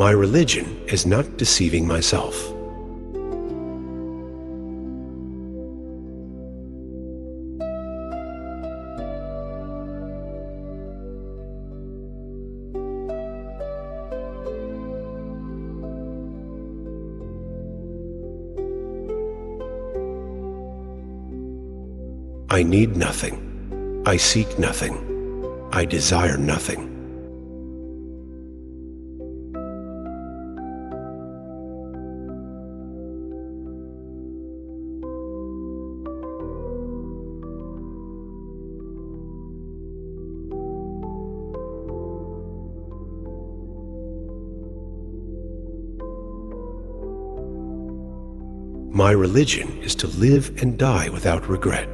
My religion is not deceiving myself. I need nothing. I seek nothing. I desire nothing. My religion is to live and die without regret.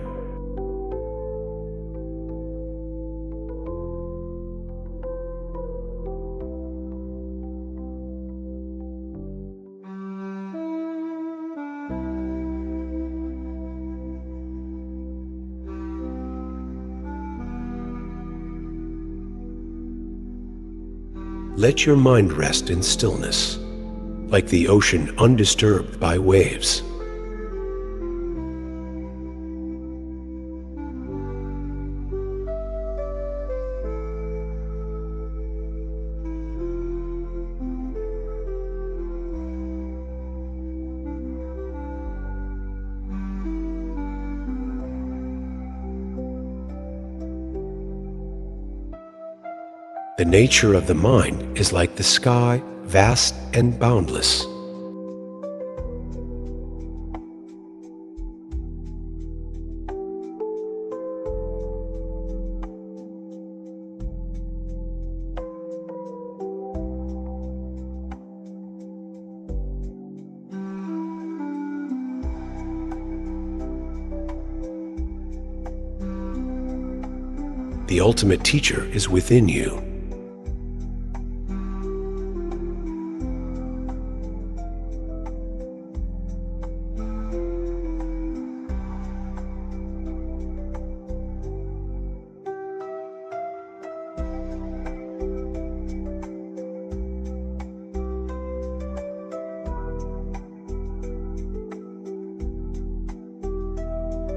Let your mind rest in stillness, like the ocean undisturbed by waves. The nature of the mind is like the sky, vast and boundless. The ultimate teacher is within you.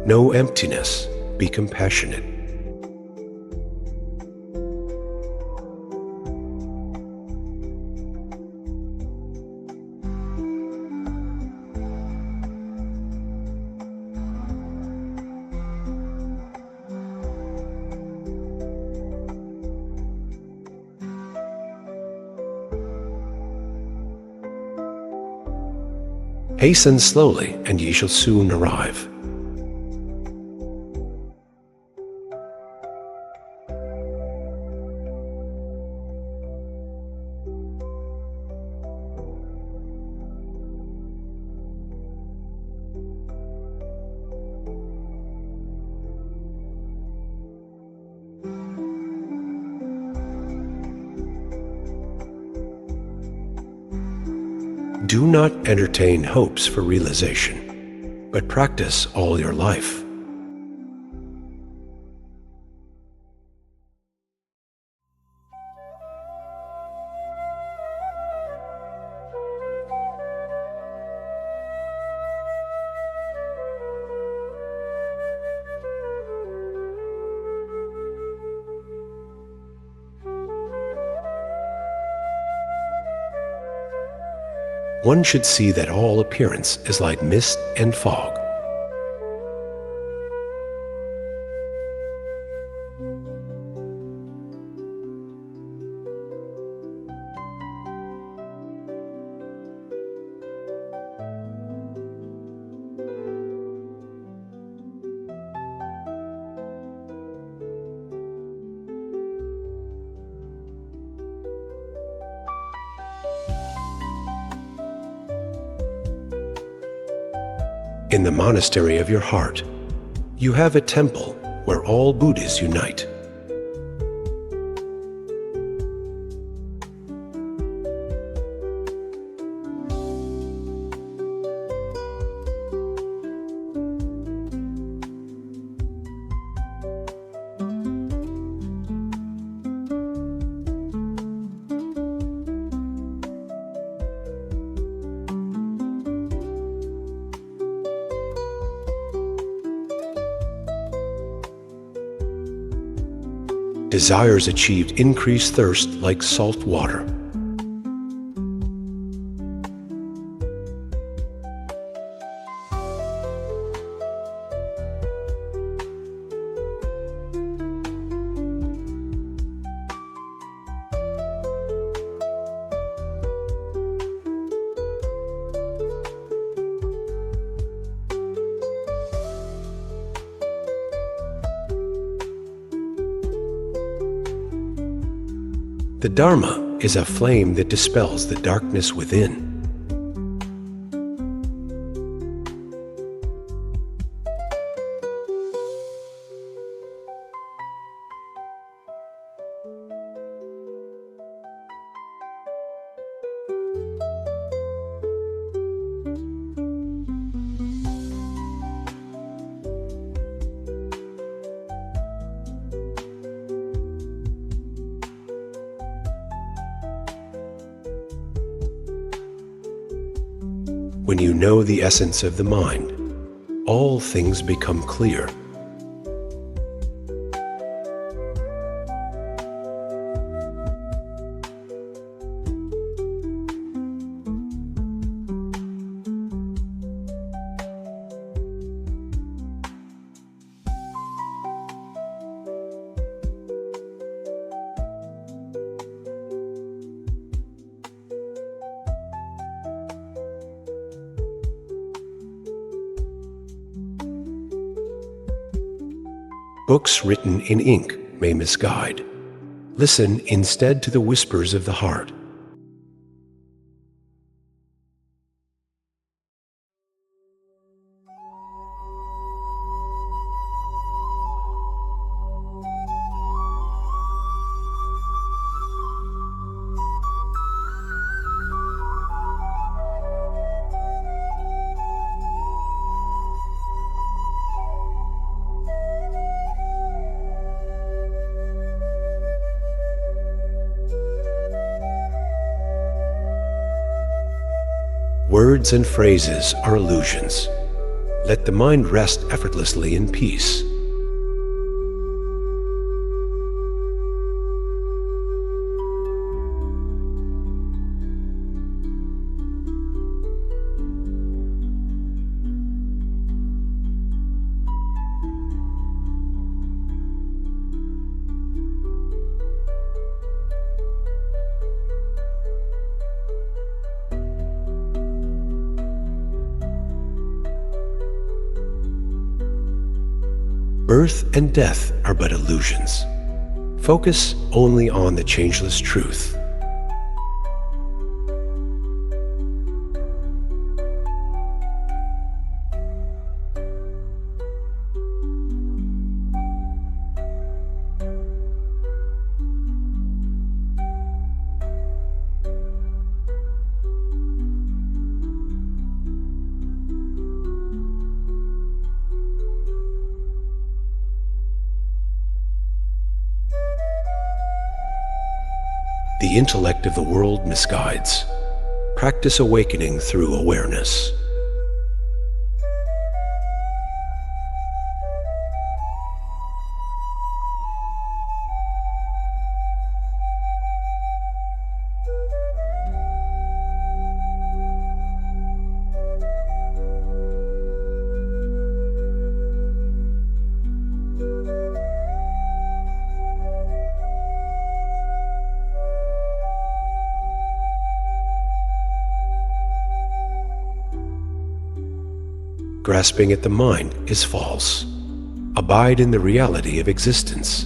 No emptiness, be compassionate. Hasten slowly, and ye shall soon arrive. Do not entertain hopes for realization, but practice all your life. One should see that all appearance is like mist and fog. In the monastery of your heart, you have a temple where all Buddhas unite. Desires achieved increase thirst like salt water. The Dharma is a flame that dispels the darkness within. When you know the essence of the mind, all things become clear. Books written in ink may misguide. Listen instead to the whispers of the heart. Words and phrases are illusions. Let the mind rest effortlessly in peace. Birth and death are but illusions. Focus only on the changeless truth. The intellect of the world misguides. Practice awakening through awareness. Grasping at the mind is false. Abide in the reality of existence.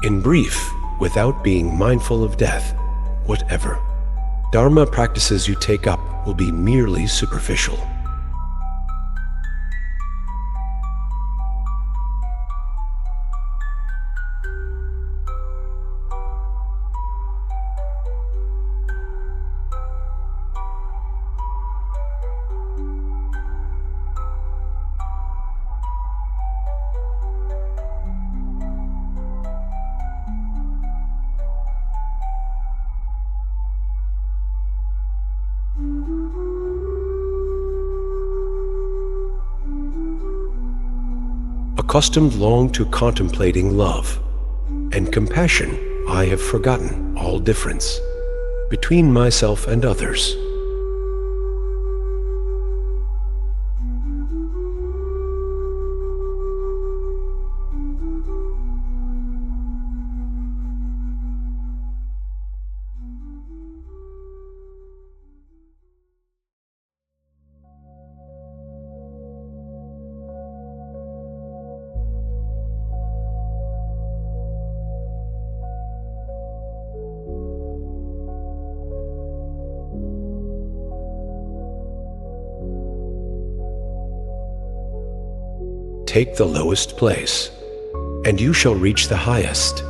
In brief, without being mindful of death, whatever Dharma practices you take up will be merely superficial. Accustomed long to contemplating love and compassion, I have forgotten all difference between myself and others. Take the lowest place, and you shall reach the highest.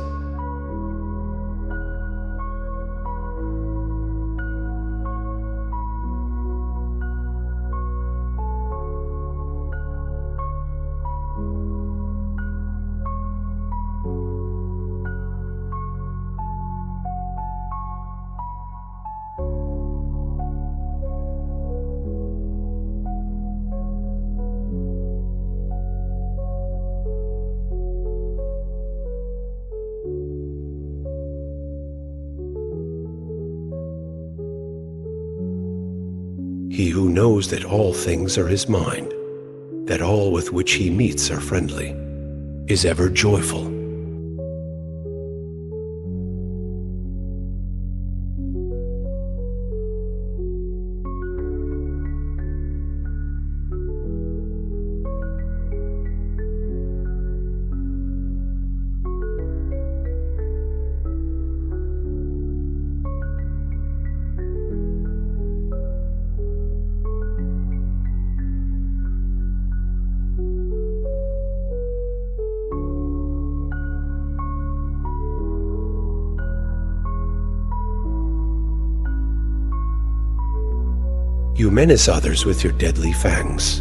He who knows that all things are his mind, that all with which he meets are friendly, is ever joyful. You menace others with your deadly fangs,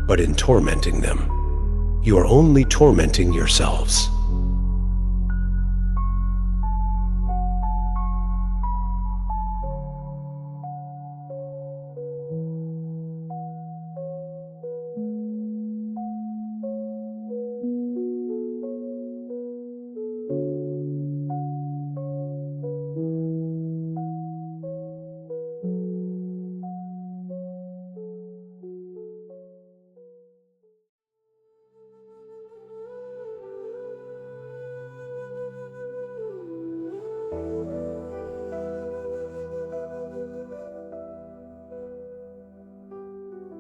but in tormenting them, you are only tormenting yourselves.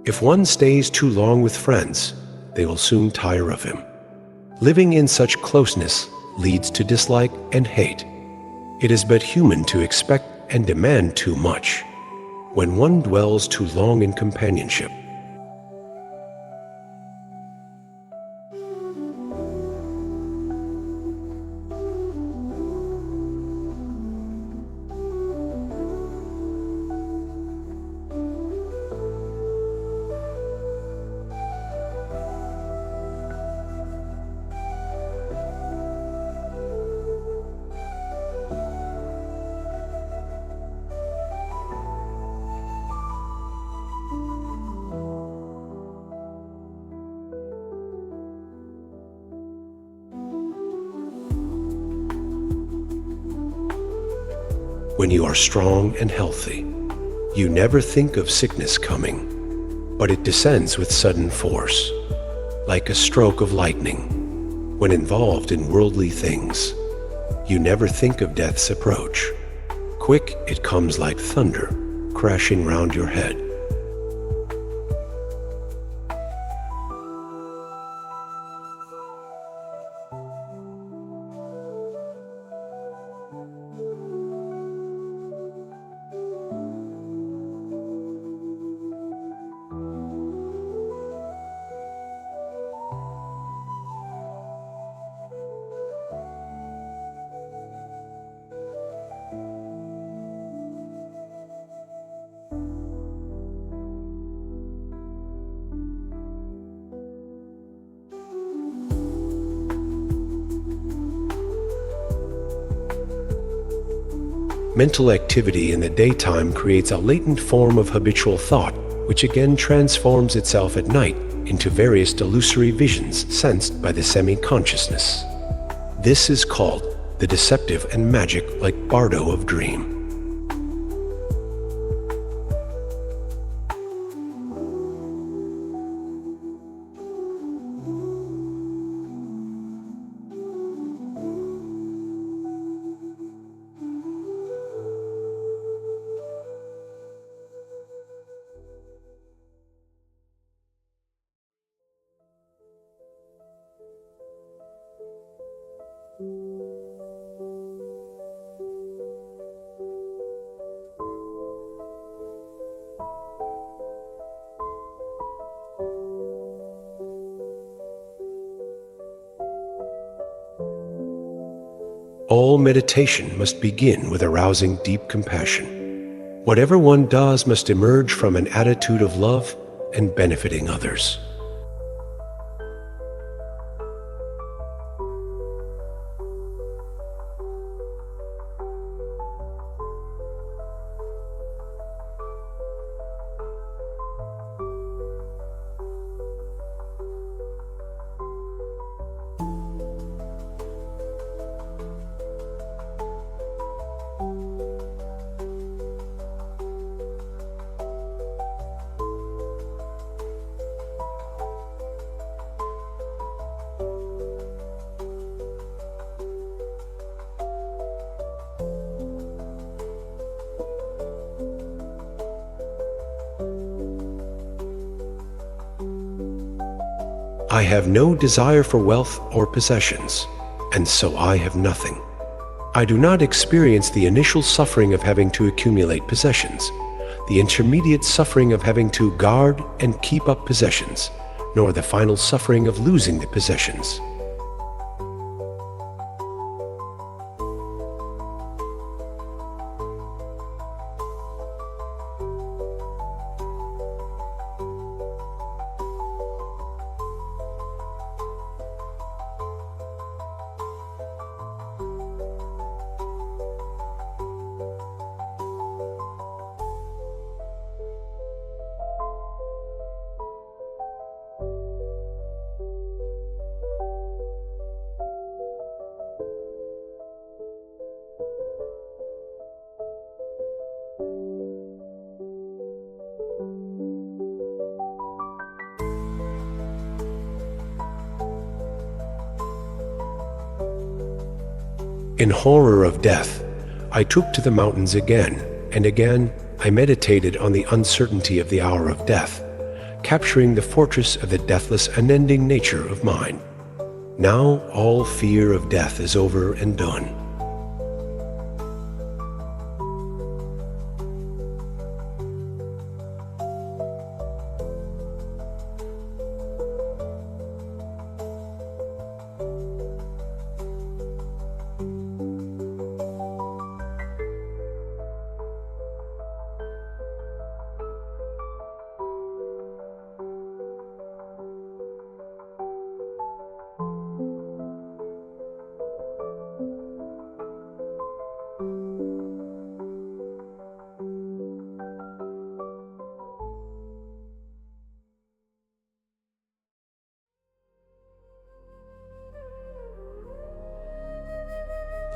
If one stays too long with friends, they will soon tire of him. Living in such closeness leads to dislike and hate. It is but human to expect and demand too much when one dwells too long in companionship. When you are strong and healthy, you never think of sickness coming, but it descends with sudden force, like a stroke of lightning. When involved in worldly things, you never think of death's approach. Quick, it comes like thunder, crashing round your head. Mental activity in the daytime creates a latent form of habitual thought, which again transforms itself at night into various delusory visions sensed by the semi-consciousness. This is called the deceptive and magic like bardo of dream. All meditation must begin with arousing deep compassion. Whatever one does must emerge from an attitude of love and benefiting others. I have no desire for wealth or possessions, and so I have nothing. I do not experience the initial suffering of having to accumulate possessions, the intermediate suffering of having to guard and keep up possessions, nor the final suffering of losing the possessions. In horror of death, I took to the mountains again, and again I meditated on the uncertainty of the hour of death, capturing the fortress of the deathless, unending nature of mind. Now all fear of death is over and done.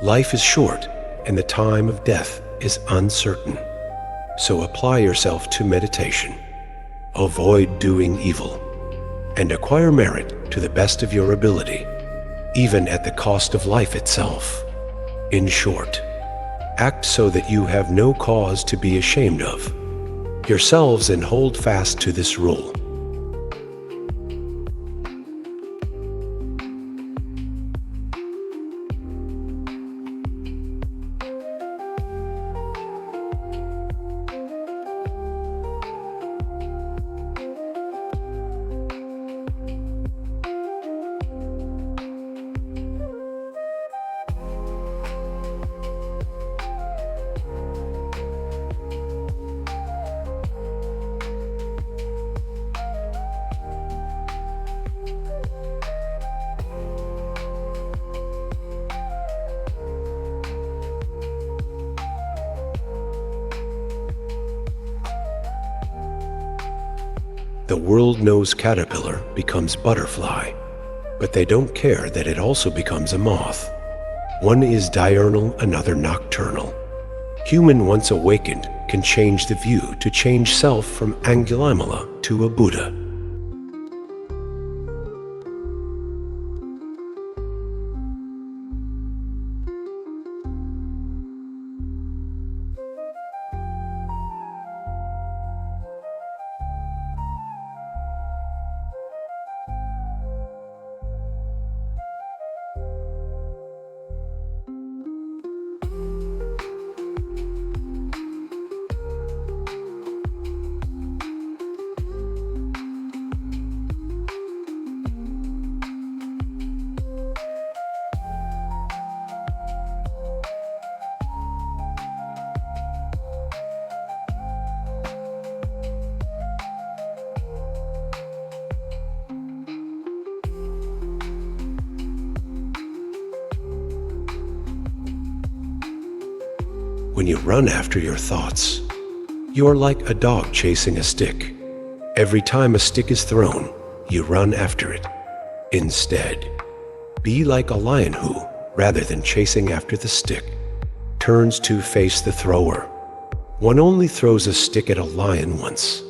Life is short, and the time of death is uncertain. So apply yourself to meditation. Avoid doing evil, and acquire merit to the best of your ability, even at the cost of life itself. In short, act so that you have no cause to be ashamed of yourselves, and hold fast to this rule. The world knows caterpillar becomes butterfly, but they don't care that it also becomes a moth. One is diurnal, another nocturnal. Human once awakened can change the view to change self from Angulimala to a Buddha. When you run after your thoughts, you are like a dog chasing a stick. Every time a stick is thrown, you run after it. Instead, be like a lion who, rather than chasing after the stick, turns to face the thrower. One only throws a stick at a lion once.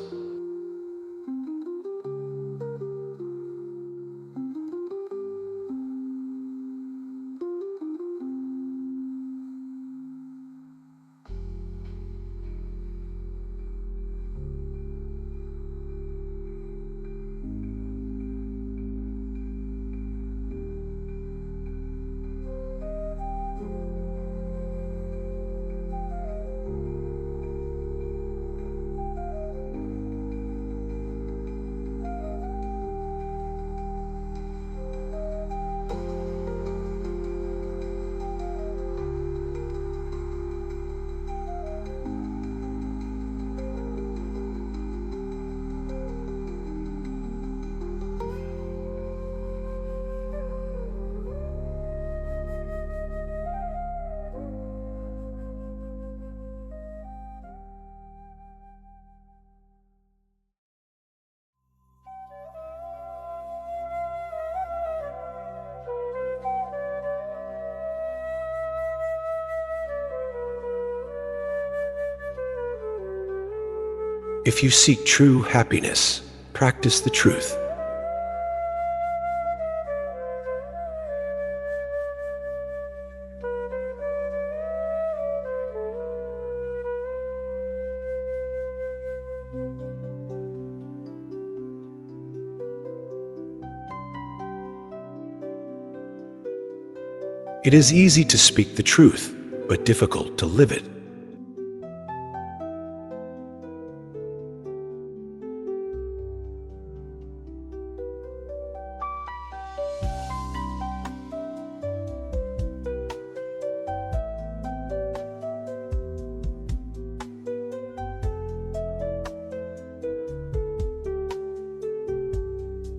If you seek true happiness, practice the truth. It is easy to speak the truth, but difficult to live it.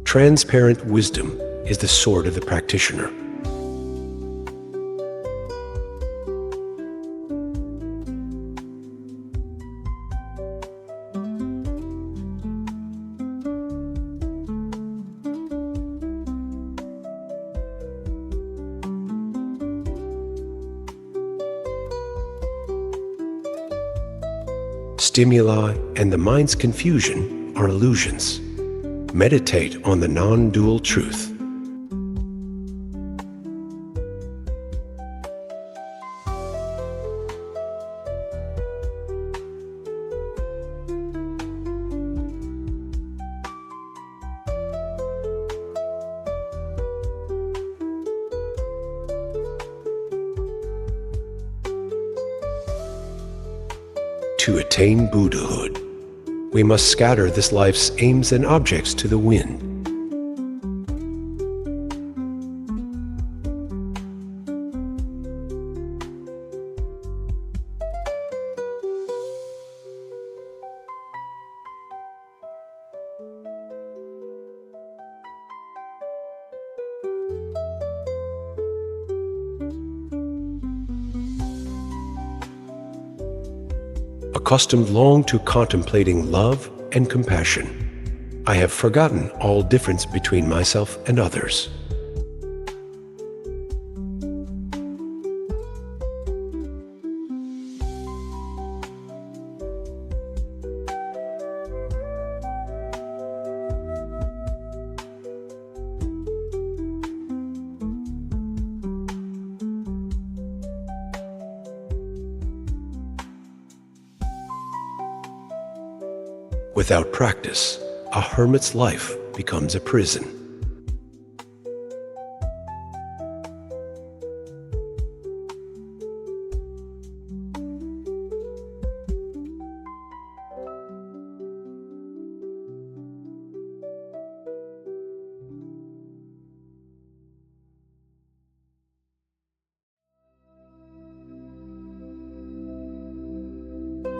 Transparent wisdom is the sword of the practitioner. Stimuli and the mind's confusion are illusions. Meditate on the non-dual truth. To attain Buddhahood, we must scatter this life's aims and objects to the wind. Accustomed long to contemplating love and compassion, I have forgotten all difference between myself and others. Without practice, a hermit's life becomes a prison.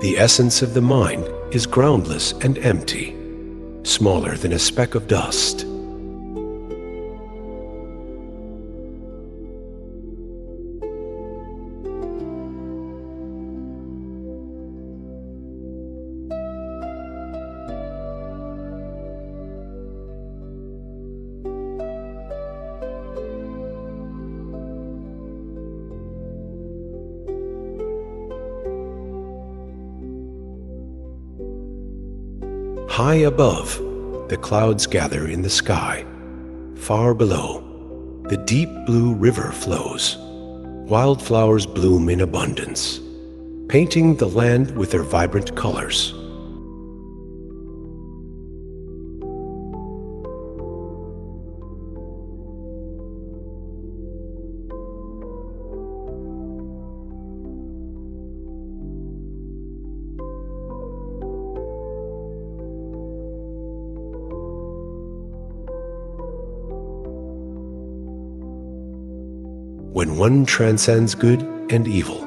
The essence of the mind is groundless and empty, smaller than a speck of dust. High above, the clouds gather in the sky. Far below, the deep blue river flows. Wildflowers bloom in abundance, painting the land with their vibrant colors. When one transcends good and evil,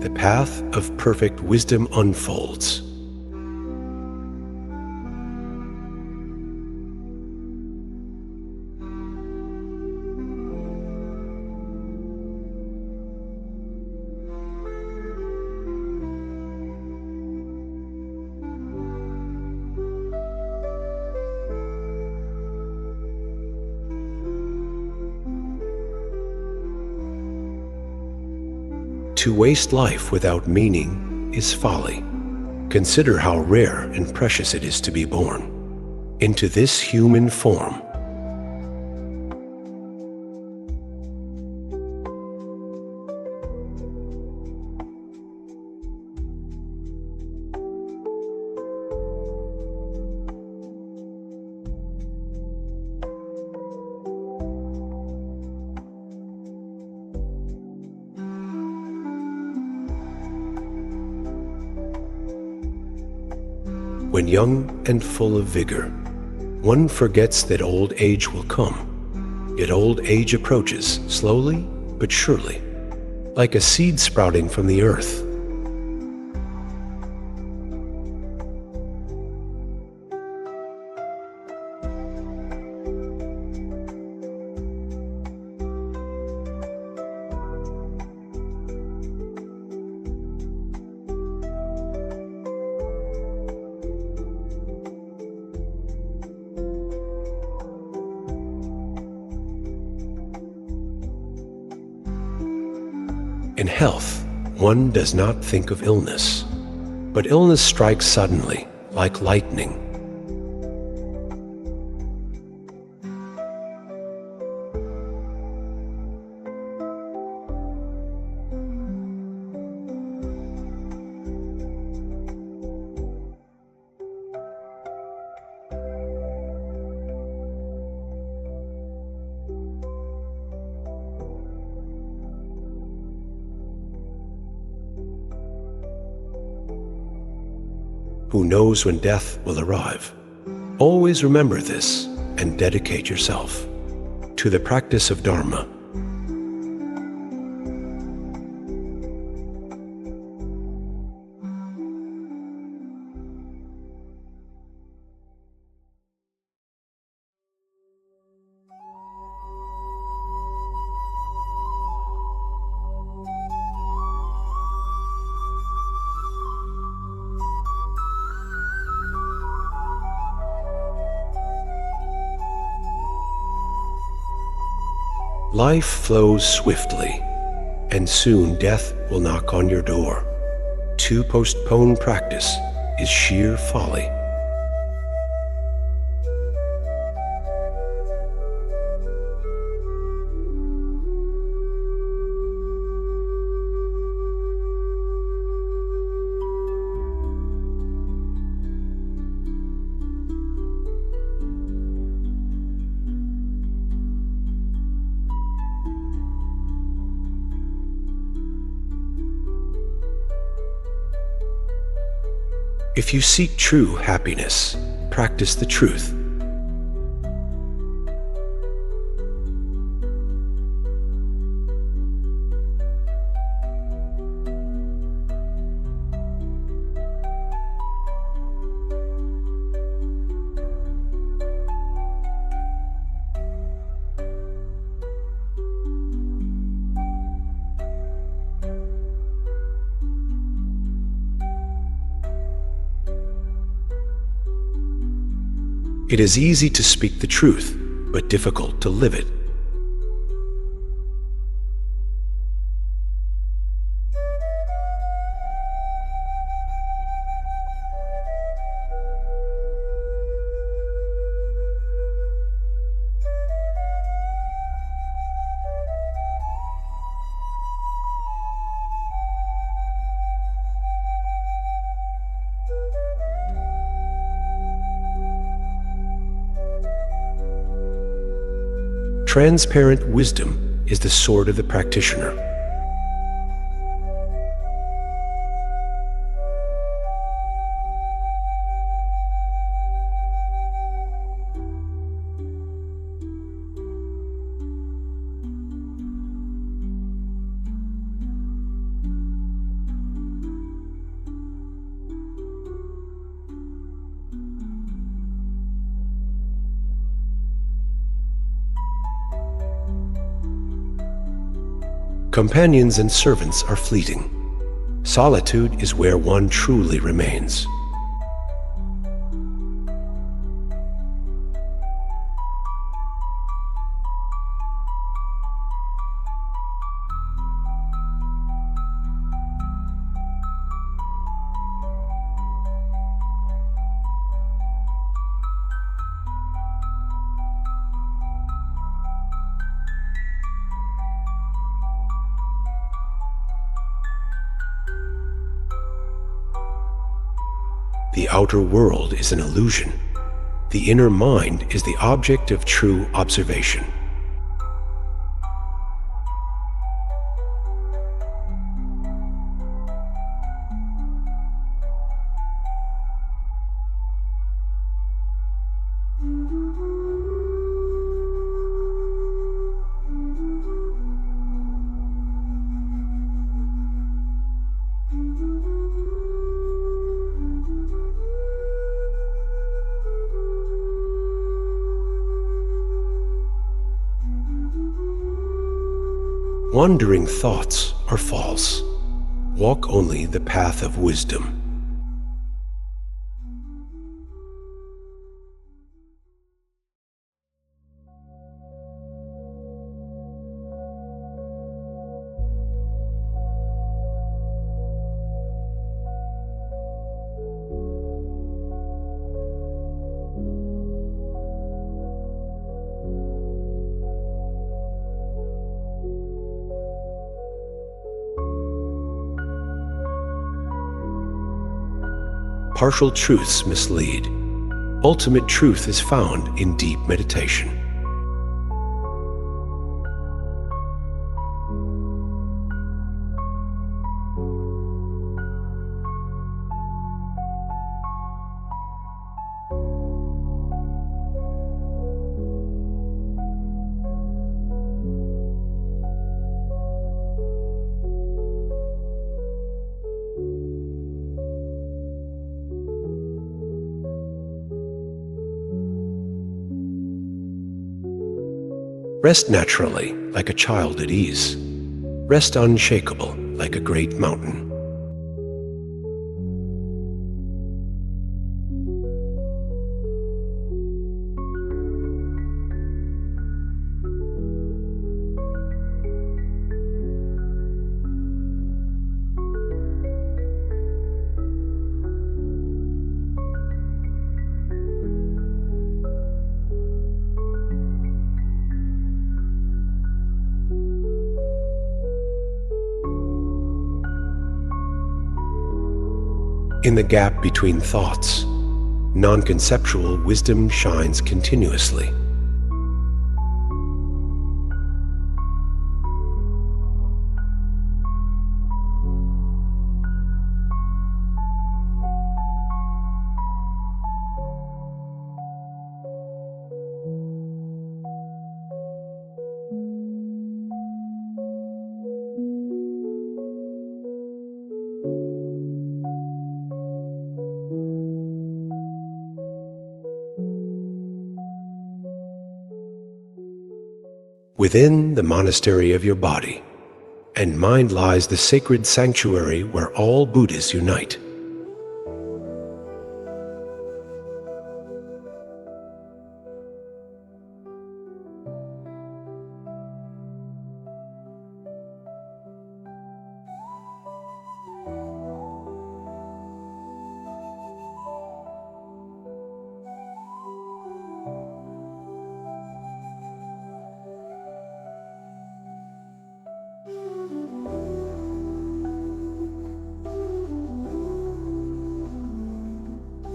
the path of perfect wisdom unfolds. To waste life without meaning is folly. Consider how rare and precious it is to be born into this human form. When young and full of vigor, one forgets that old age will come. Yet old age approaches slowly but surely, like a seed sprouting from the earth. In health, one does not think of illness, but illness strikes suddenly, like lightning. Who knows when death will arrive? Always remember this and dedicate yourself to the practice of Dharma. Life flows swiftly, and soon death will knock on your door. To postpone practice is sheer folly. If you seek true happiness, practice the truth. It is easy to speak the truth, but difficult to live it. Transparent wisdom is the sword of the practitioner. Companions and servants are fleeting. Solitude is where one truly remains. The outer world is an illusion. The inner mind is the object of true observation. Wandering thoughts are false. Walk only the path of wisdom. Partial truths mislead. Ultimate truth is found in deep meditation. Rest naturally, like a child at ease. Rest unshakable, like a great mountain. In the gap between thoughts, non-conceptual wisdom shines continuously. Within the monastery of your body and mind lies the sacred sanctuary where all Buddhas unite.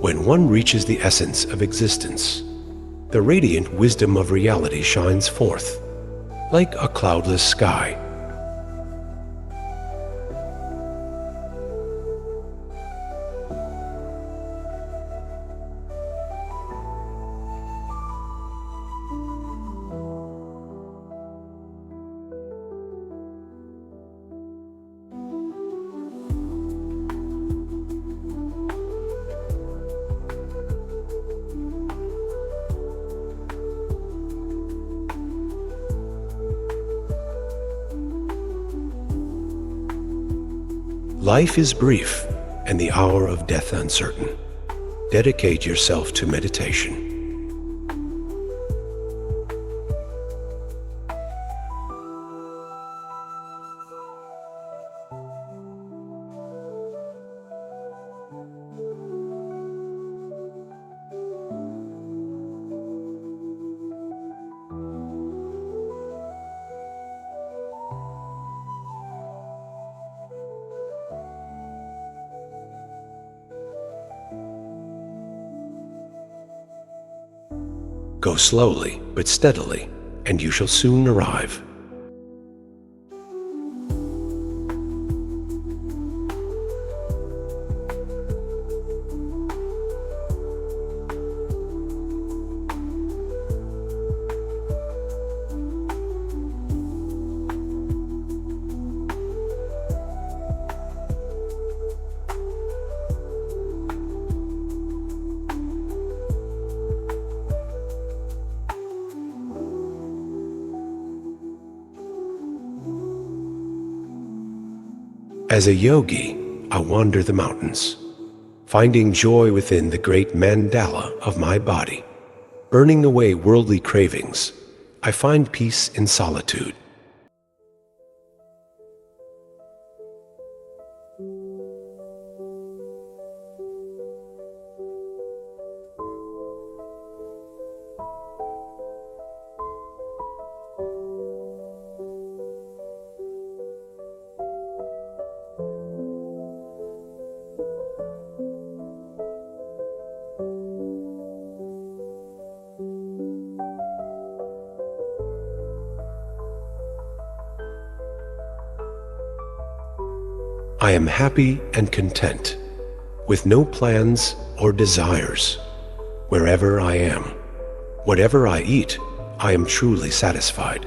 When one reaches the essence of existence, the radiant wisdom of reality shines forth, like a cloudless sky. Life is brief and the hour of death uncertain. Dedicate yourself to meditation. Go slowly but steadily, and you shall soon arrive. As a yogi, I wander the mountains, finding joy within the great mandala of my body. Burning away worldly cravings, I find peace in solitude. I am happy and content, with no plans or desires. Wherever I am, whatever I eat, I am truly satisfied.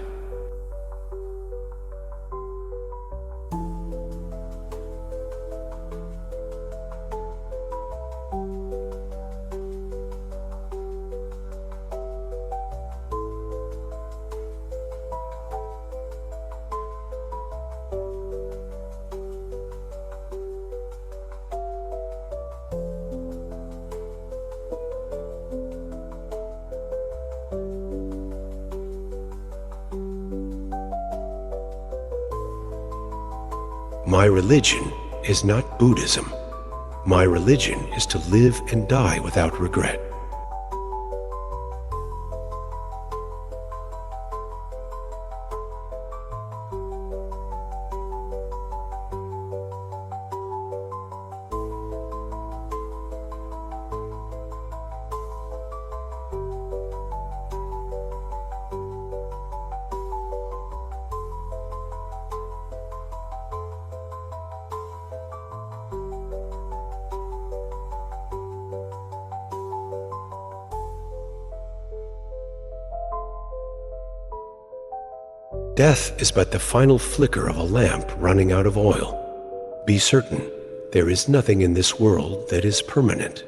My religion is not Buddhism. My religion is to live and die without regret. Death is but the final flicker of a lamp running out of oil. Be certain, there is nothing in this world that is permanent.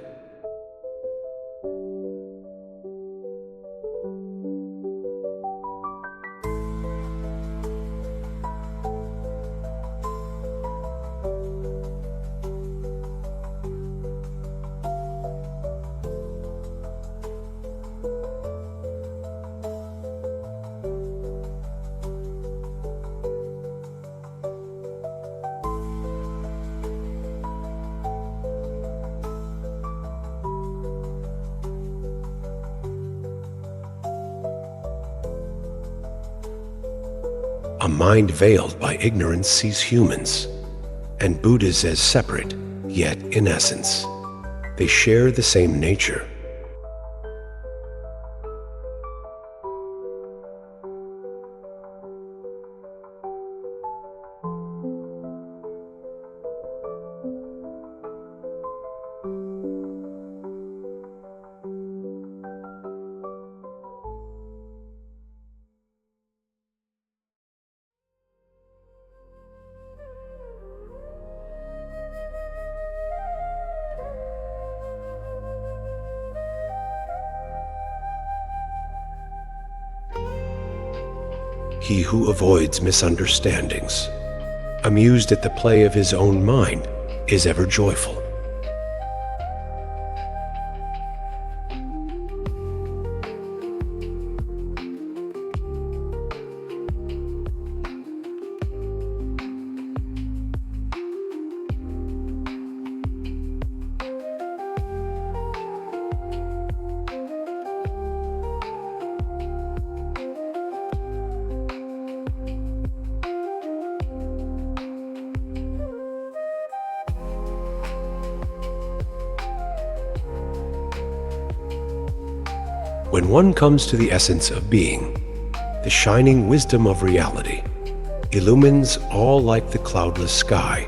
A mind veiled by ignorance sees humans and Buddhas as separate, yet in essence, they share the same nature. He who avoids misunderstandings, amused at the play of his own mind, is ever joyful. When one comes to the essence of being, the shining wisdom of reality illumines all like the cloudless sky.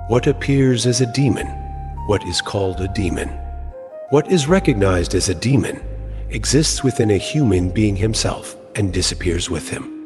What appears as a demon, what is called a demon? What is recognized as a demon exists within a human being himself and disappears with him.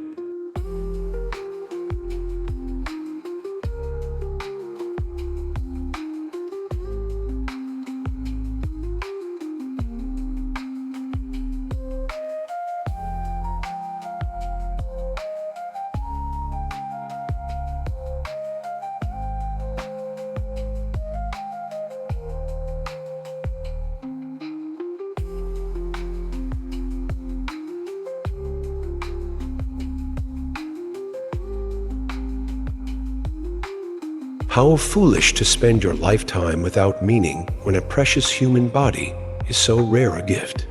How foolish to spend your lifetime without meaning when a precious human body is so rare a gift.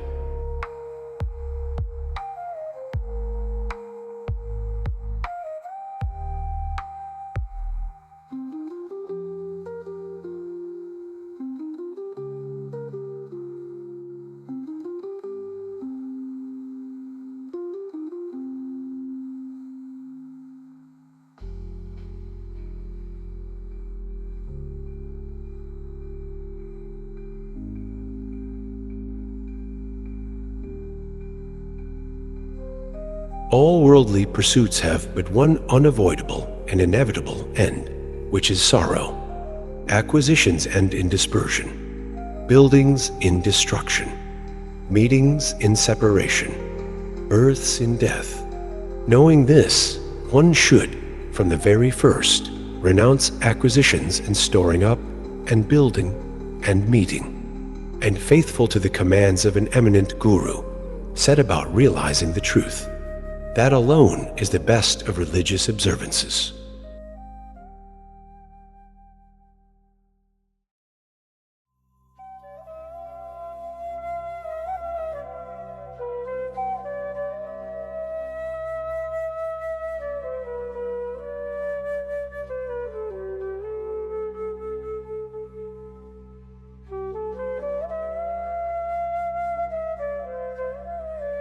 All worldly pursuits have but one unavoidable and inevitable end, which is sorrow. Acquisitions end in dispersion, buildings in destruction, meetings in separation, births in death. Knowing this, one should, from the very first, renounce acquisitions and storing up and building and meeting, and faithful to the commands of an eminent guru, set about realizing the truth. That alone is the best of religious observances.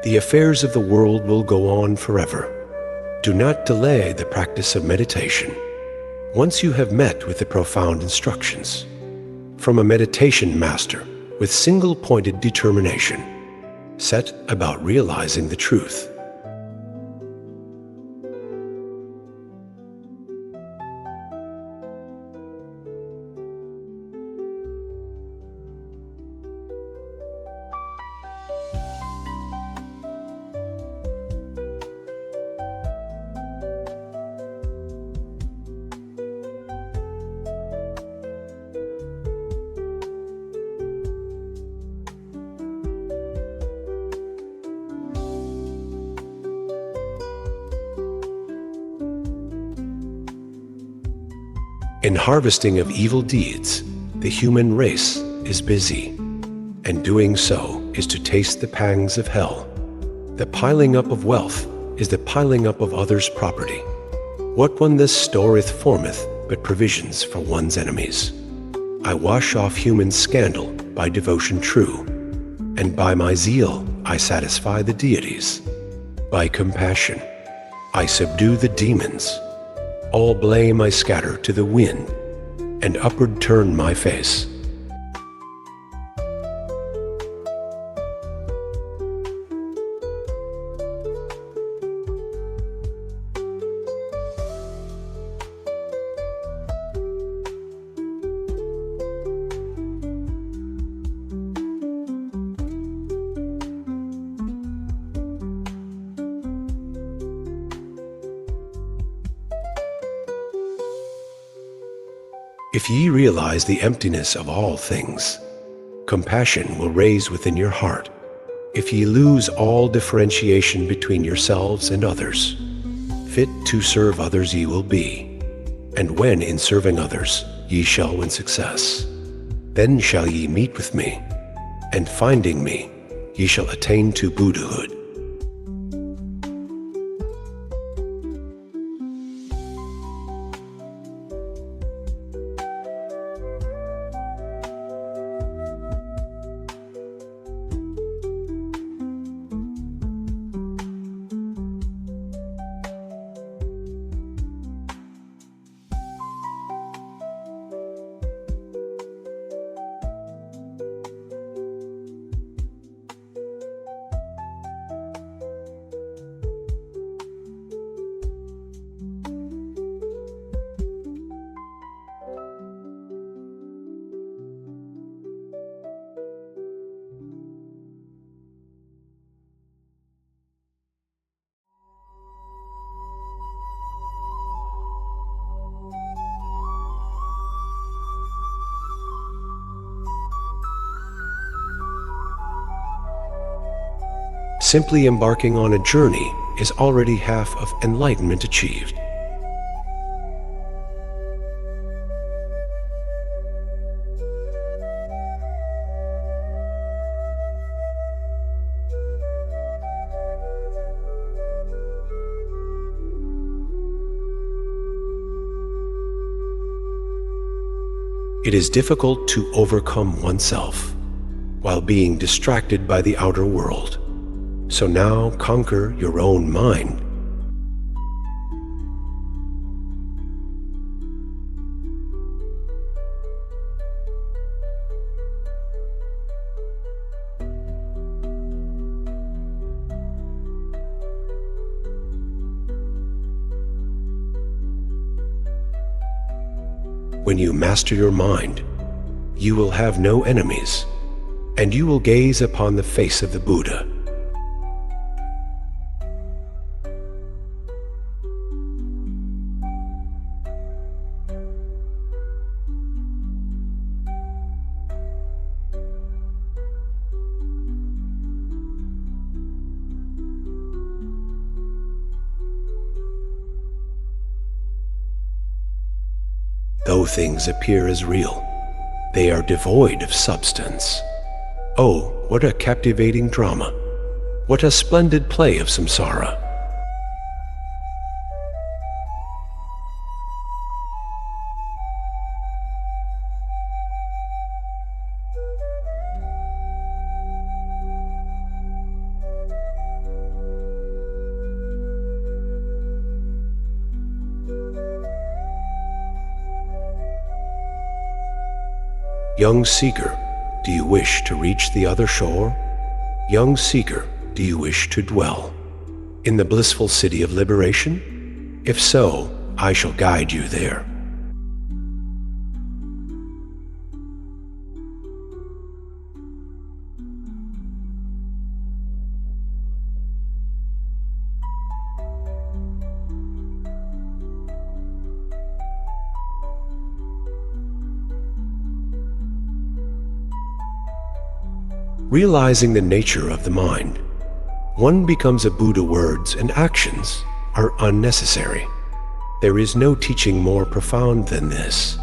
The affairs of the world will go on forever. Do not delay the practice of meditation. Once you have met with the profound instructions from a meditation master with single-pointed determination, set about realizing the truth. In harvesting of evil deeds, the human race is busy, and doing so is to taste the pangs of hell. The piling up of wealth is the piling up of others' property. What one thus storeth formeth but provisions for one's enemies. I wash off human scandal by devotion true, and by my zeal I satisfy the deities. By compassion I subdue the demons. All blame I scatter to the wind, and upward turn my face. If ye realize the emptiness of all things, compassion will raise within your heart. If ye lose all differentiation between yourselves and others, fit to serve others ye will be. And when in serving others ye shall win success, then shall ye meet with me, and finding me, ye shall attain to Buddhahood. Simply embarking on a journey is already half of enlightenment achieved. It is difficult to overcome oneself while being distracted by the outer world. So now conquer your own mind. When you master your mind, you will have no enemies, and you will gaze upon the face of the Buddha. Though things appear as real, they are devoid of substance. Oh, what a captivating drama! What a splendid play of samsara! Young seeker, do you wish to reach the other shore? Young seeker, do you wish to dwell in the blissful city of liberation? If so, I shall guide you there. Realizing the nature of the mind, one becomes a Buddha. Words and actions are unnecessary. There is no teaching more profound than this.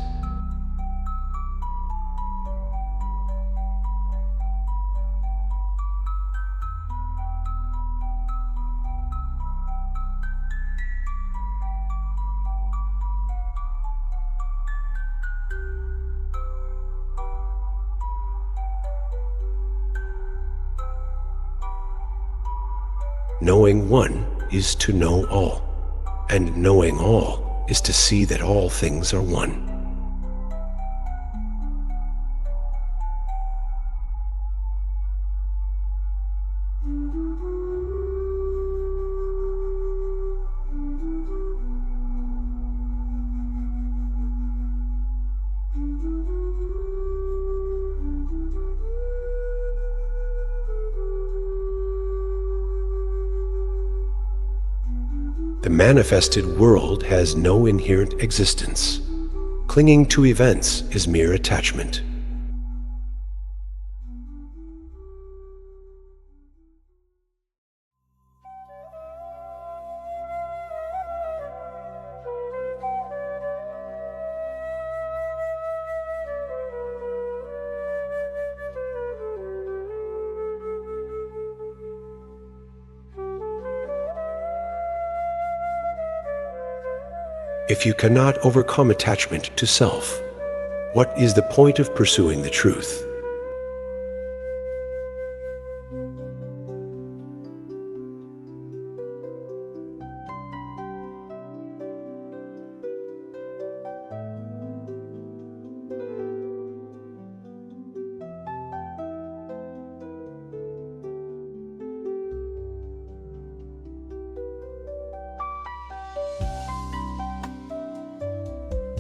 Knowing one is to know all, and knowing all is to see that all things are one. The manifested world has no inherent existence. Clinging to events is mere attachment. If you cannot overcome attachment to self, what is the point of pursuing the truth?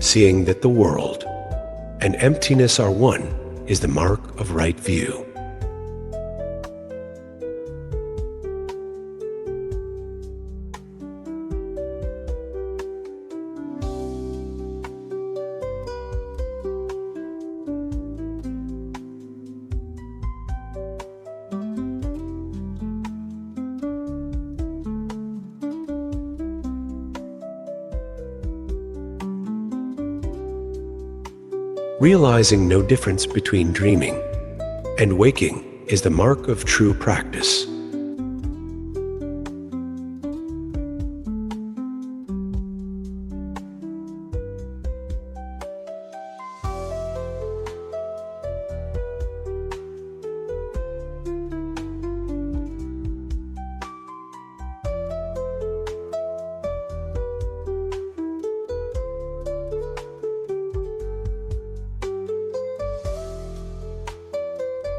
Seeing that the world and emptiness are one is the mark of right view. Realizing no difference between dreaming and waking is the mark of true practice.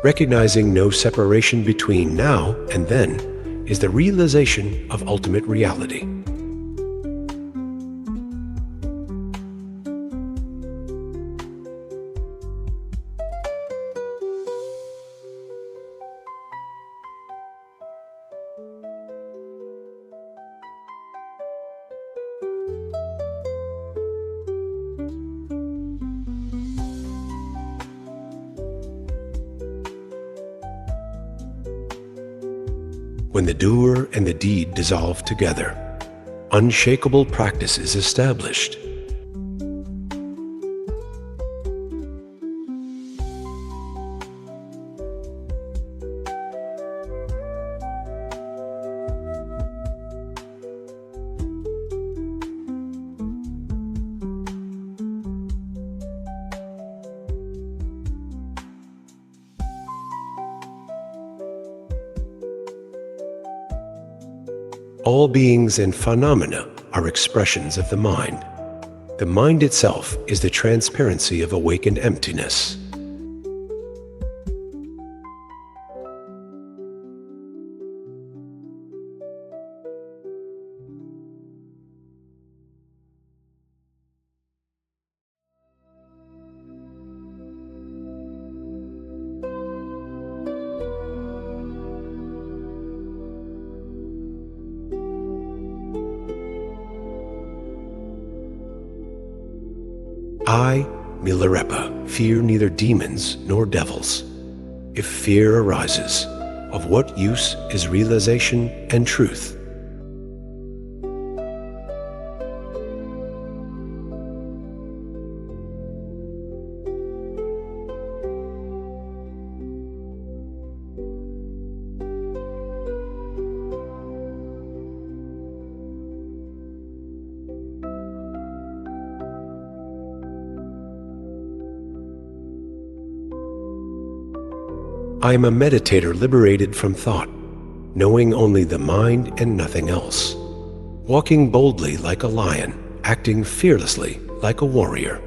Recognizing no separation between now and then is the realization of ultimate reality. When the doer and the deed dissolve together, unshakable practice is established. All beings and phenomena are expressions of the mind. The mind itself is the transparency of awakened emptiness. I, Milarepa, fear neither demons nor devils. If fear arises, of what use is realization and truth? I am a meditator liberated from thought, knowing only the mind and nothing else, walking boldly like a lion, acting fearlessly like a warrior.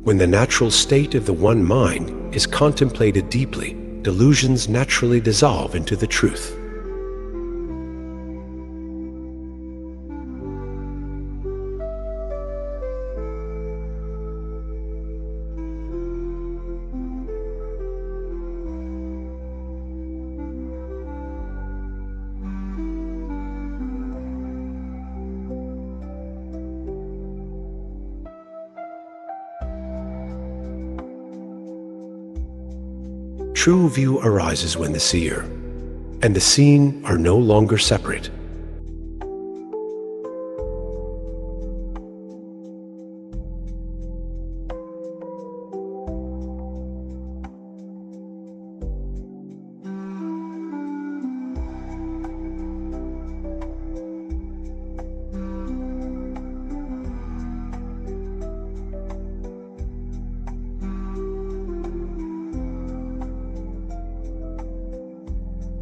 When the natural state of the one mind is contemplated deeply, delusions naturally dissolve into the truth. True view arises when the seer and the seen are no longer separate.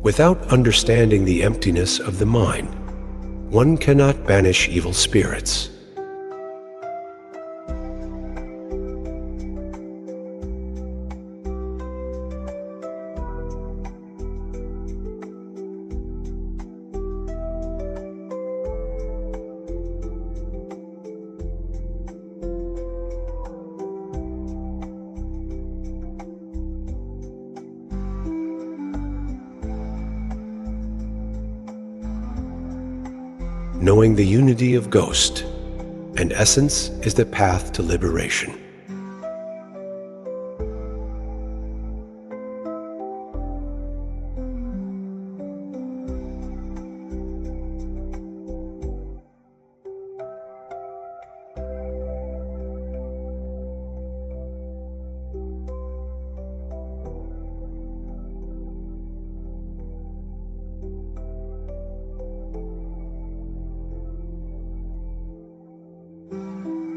Without understanding the emptiness of the mind, one cannot banish evil spirits. Knowing the unity of ghost and essence is the path to liberation.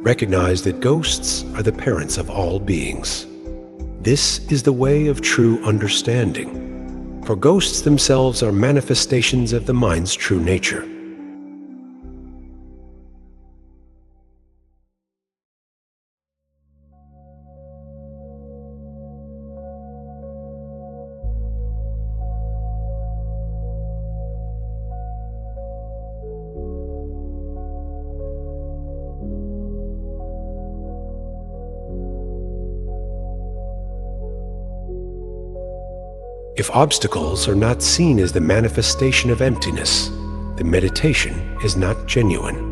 Recognize that ghosts are the parents of all beings. This is the way of true understanding, for ghosts themselves are manifestations of the mind's true nature. If obstacles are not seen as the manifestation of emptiness, the meditation is not genuine.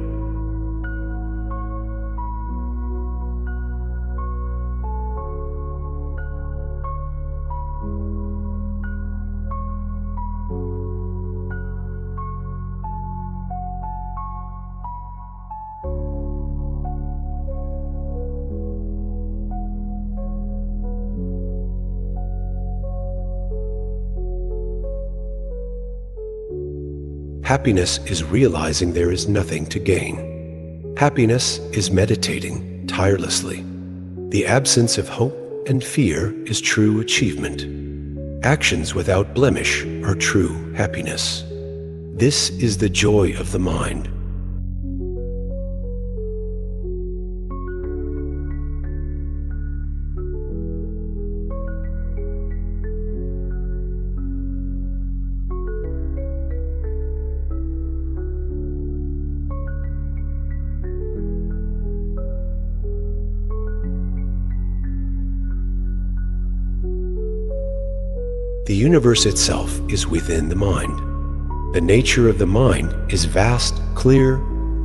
Happiness is realizing there is nothing to gain. Happiness is meditating tirelessly. The absence of hope and fear is true achievement. Actions without blemish are true happiness. This is the joy of the mind. The universe itself is within the mind. The nature of the mind is vast, clear,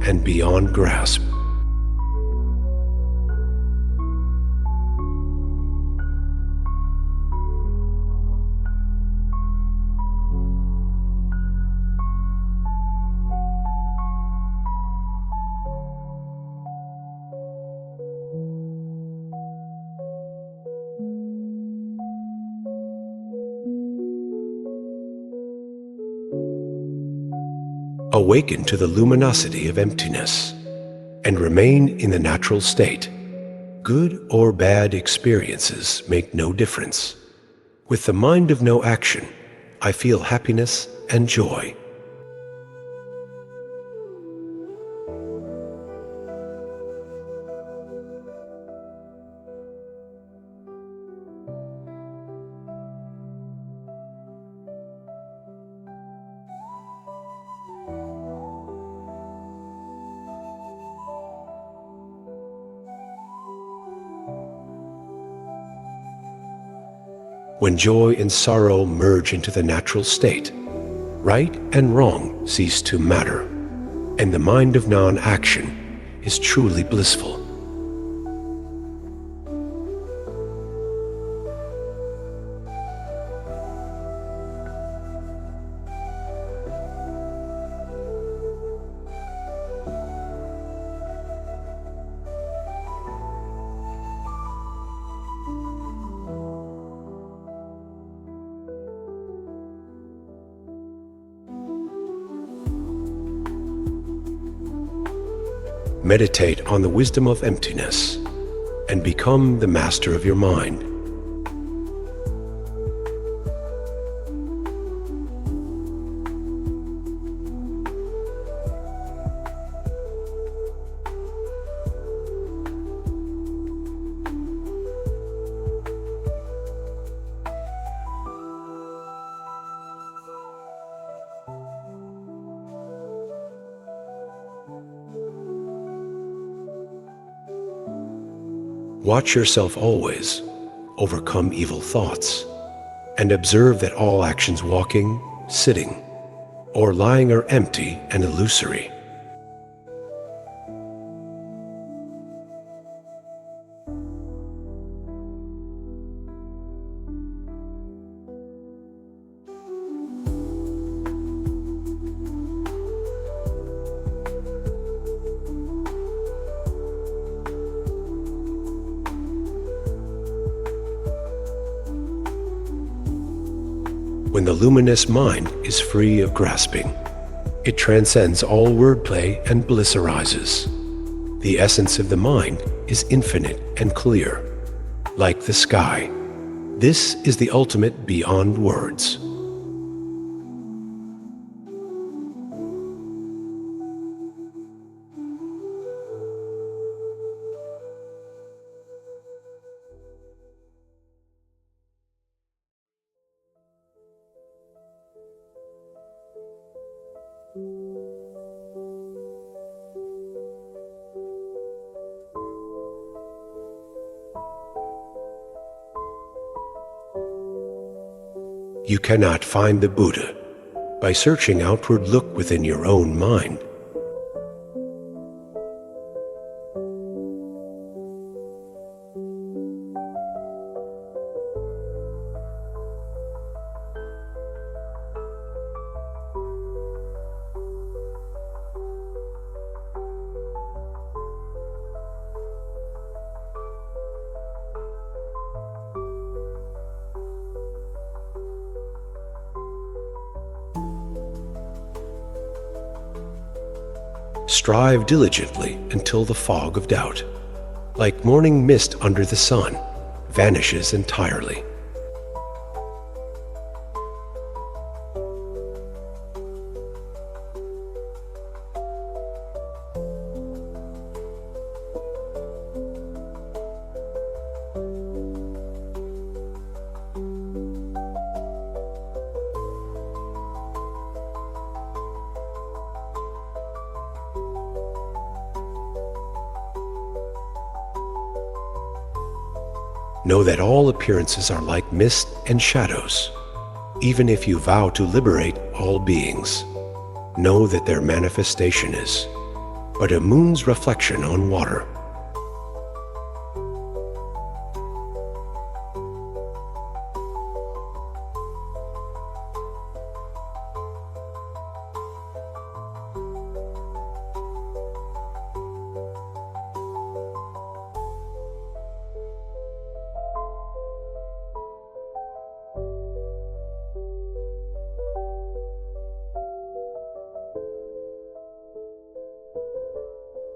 and beyond grasp. Awaken to the luminosity of emptiness and remain in the natural state. Good or bad experiences make no difference. With the mind of no action, I feel happiness and joy. When joy and sorrow merge into the natural state, right and wrong cease to matter, and the mind of non-action is truly blissful. Meditate on the wisdom of emptiness and become the master of your mind. Watch yourself always overcome evil thoughts, and observe that all actions walking, sitting, or lying are empty and illusory. When the luminous mind is free of grasping, it transcends all wordplay and bliss arises. The essence of the mind is infinite and clear, like the sky. This is the ultimate beyond words. You cannot find the Buddha by searching outward. Look within your own mind. Strive diligently until the fog of doubt, like morning mist under the sun, vanishes entirely. Know that all appearances are like mist and shadows. Even if you vow to liberate all beings, know that their manifestation is but a moon's reflection on water.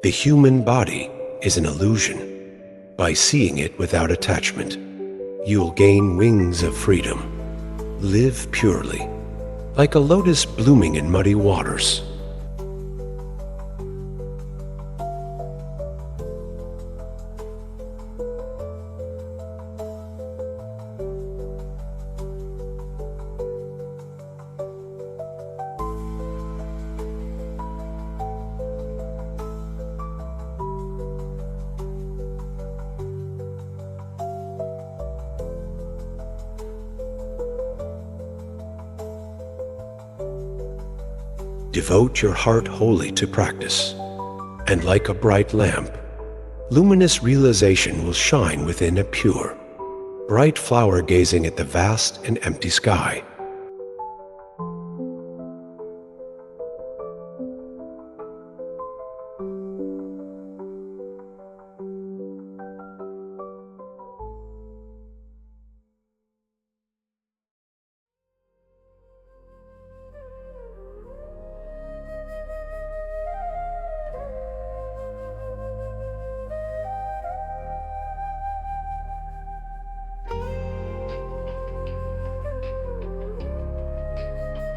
The human body is an illusion. By seeing it without attachment, you'll gain wings of freedom. Live purely, like a lotus blooming in muddy waters. Devote your heart wholly to practice, and like a bright lamp, luminous realization will shine within a pure, bright flower gazing at the vast and empty sky.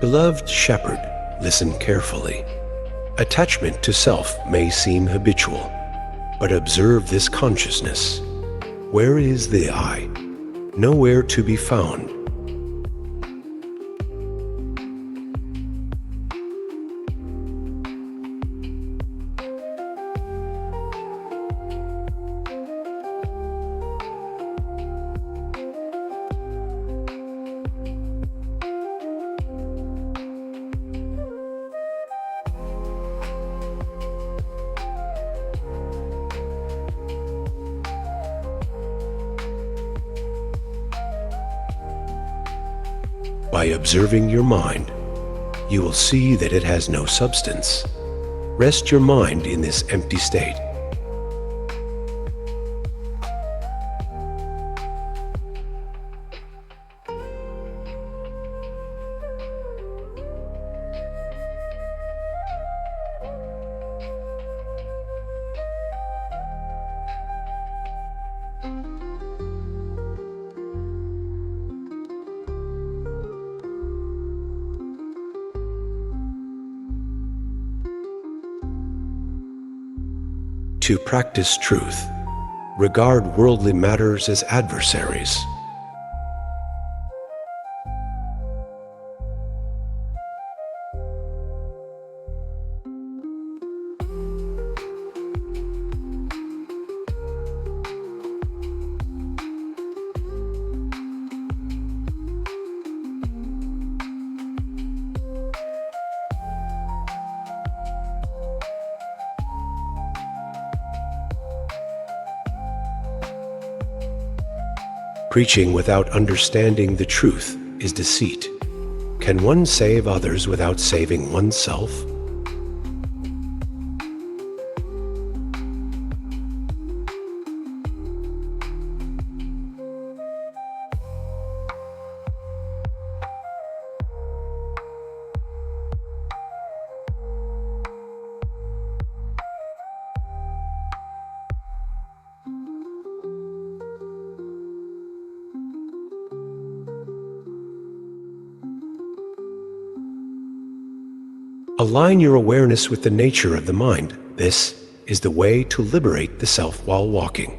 Beloved shepherd, listen carefully. Attachment to self may seem habitual, but observe this consciousness. Where is the I? Nowhere to be found. By observing your mind, you will see that it has no substance. Rest your mind in this empty state. To practice truth, regard worldly matters as adversaries. Preaching without understanding the truth is deceit. Can one save others without saving oneself? Align your awareness with the nature of the mind. This is the way to liberate the self while walking.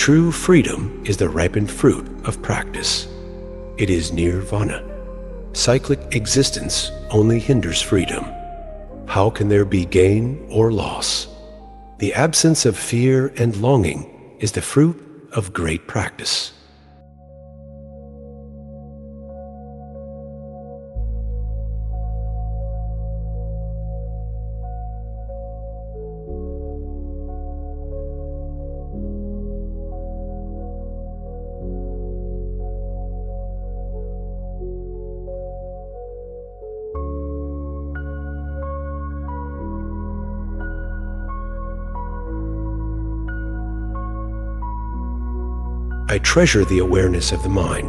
True freedom is the ripened fruit of practice. It is nirvana. Cyclic existence only hinders freedom. How can there be gain or loss? The absence of fear and longing is the fruit of great practice. I treasure the awareness of the mind,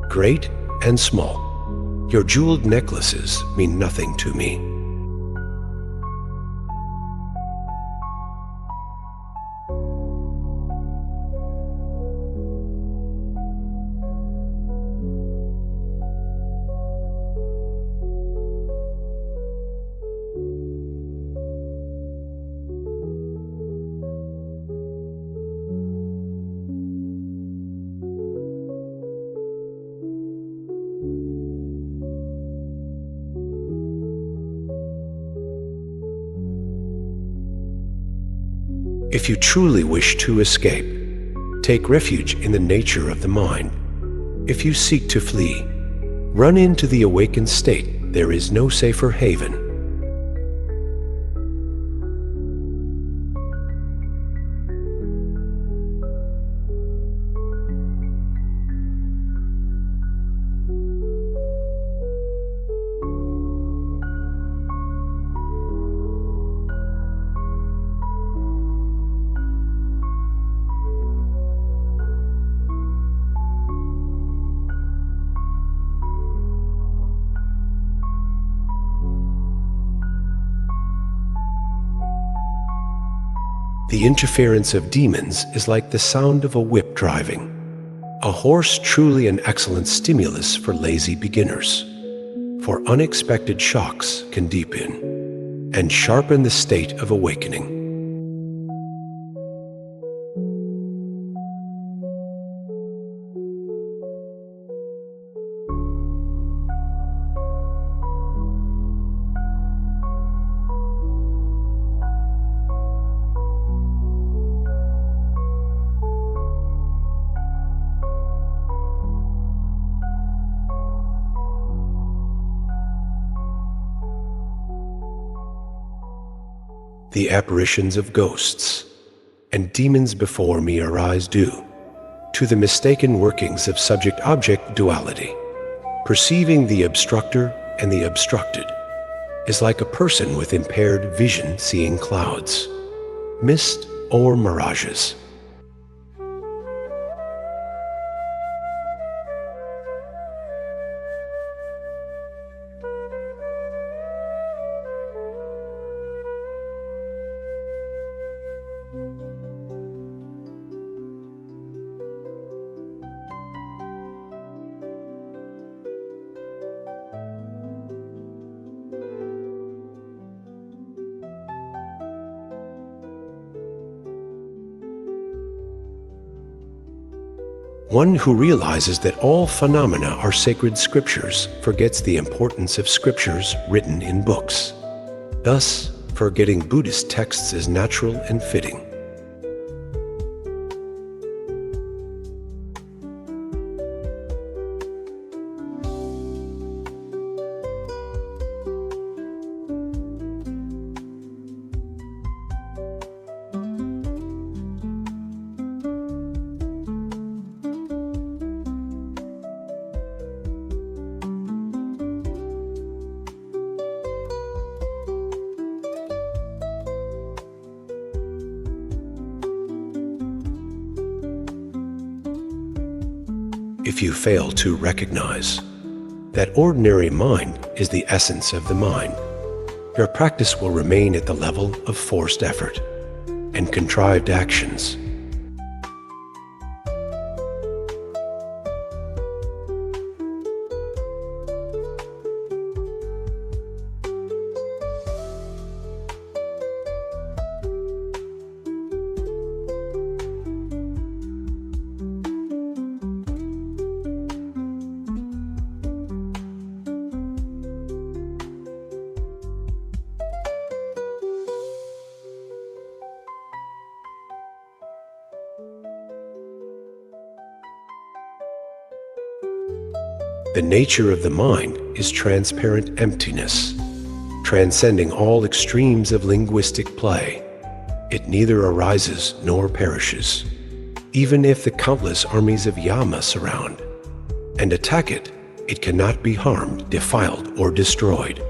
great and small. Your jeweled necklaces mean nothing to me. If you truly wish to escape, take refuge in the nature of the mind. If you seek to flee, run into the awakened state. There is no safer haven. The interference of demons is like the sound of a whip driving. A horse truly an excellent stimulus for lazy beginners. For unexpected shocks can deepen and sharpen the state of awakening. The apparitions of ghosts and demons before me arise due to the mistaken workings of subject-object duality. Perceiving the obstructor and the obstructed is like a person with impaired vision seeing clouds, mist, or mirages. One who realizes that all phenomena are sacred scriptures forgets the importance of scriptures written in books. Thus, forgetting Buddhist texts is natural and fitting. If you fail to recognize that ordinary mind is the essence of the mind, your practice will remain at the level of forced effort and contrived actions. The nature of the mind is transparent emptiness, transcending all extremes of linguistic play. It neither arises nor perishes. Even if the countless armies of Yama surround and attack it, it cannot be harmed, defiled, or destroyed.